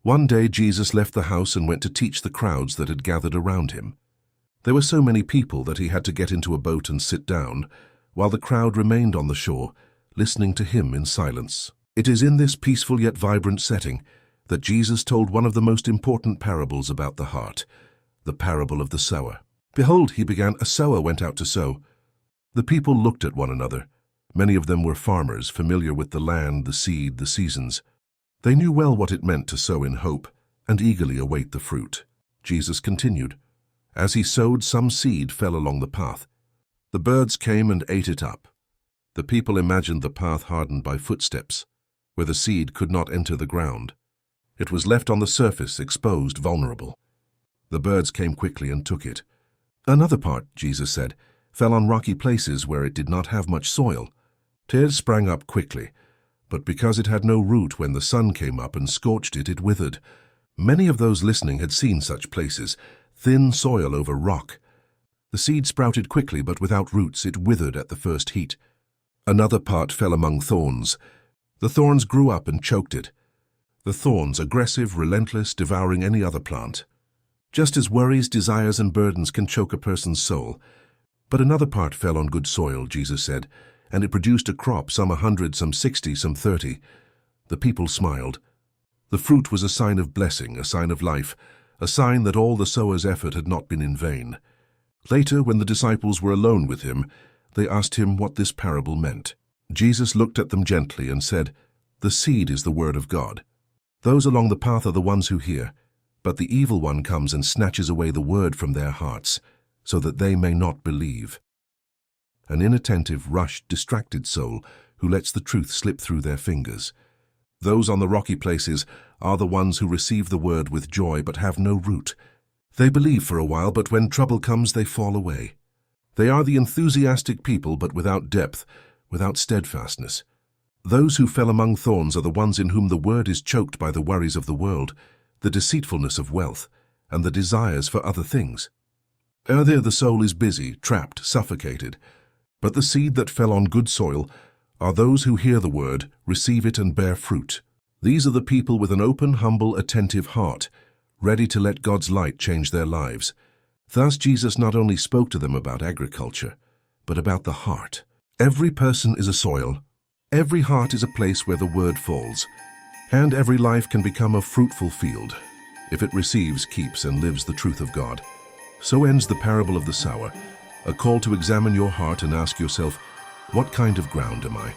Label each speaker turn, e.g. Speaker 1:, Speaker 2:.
Speaker 1: One day Jesus left the house and went to teach the crowds that had gathered around him. There were so many people that he had to get into a boat and sit down, while the crowd remained on the shore, listening to him in silence. It is in this peaceful yet vibrant setting that Jesus told one of the most important parables about the heart, the parable of the sower. Behold, he began, a sower went out to sow. The people looked at one another. Many of them were farmers, familiar with the land, the seed, the seasons. They knew well what it meant to sow in hope and eagerly await the fruit. Jesus continued. As he sowed, some seed fell along the path. The birds came and ate it up. The people imagined the path hardened by footsteps, where the seed could not enter the ground. It was left on the surface, exposed, vulnerable. The birds came quickly and took it. Another part, Jesus said, fell on rocky places where it did not have much soil. Tares sprang up quickly, but because it had no root, when the sun came up and scorched it, it withered. Many of those listening had seen such places, thin soil over rock. The seed sprouted quickly, but without roots, it withered at the first heat. Another part fell among thorns. The thorns grew up and choked it. The thorns, aggressive, relentless, devouring any other plant. Just as worries, desires, and burdens can choke a person's soul. But another part fell on good soil, Jesus said, and it produced a crop, some 100, some 60, some 30. The people smiled. The fruit was a sign of blessing, a sign of life, a sign that all the sower's effort had not been in vain. Later, when the disciples were alone with him, they asked him what this parable meant. Jesus looked at them gently and said, "The seed is the word of God. Those along the path are the ones who hear, but the evil one comes and snatches away the word from their hearts, so that they may not believe." An inattentive, rushed, distracted soul who lets the truth slip through their fingers. Those on the rocky places are the ones who receive the word with joy but have no root. They believe for a while, but when trouble comes, they fall away. They are the enthusiastic people, but without depth, without steadfastness. Those who fell among thorns are the ones in whom the word is choked by the worries of the world, the deceitfulness of wealth, and the desires for other things. There the soul is busy, trapped, suffocated. But the seed that fell on good soil are those who hear the word, receive it, and bear fruit. These are the people with an open, humble, attentive heart, ready to let God's light change their lives. Thus Jesus not only spoke to them about agriculture, but about the heart. Every person is a soil. Every heart is a place where the word falls. And every life can become a fruitful field, if it receives, keeps, and lives the truth of God. So ends the parable of the sower, a call to examine your heart and ask yourself, what kind of ground am I?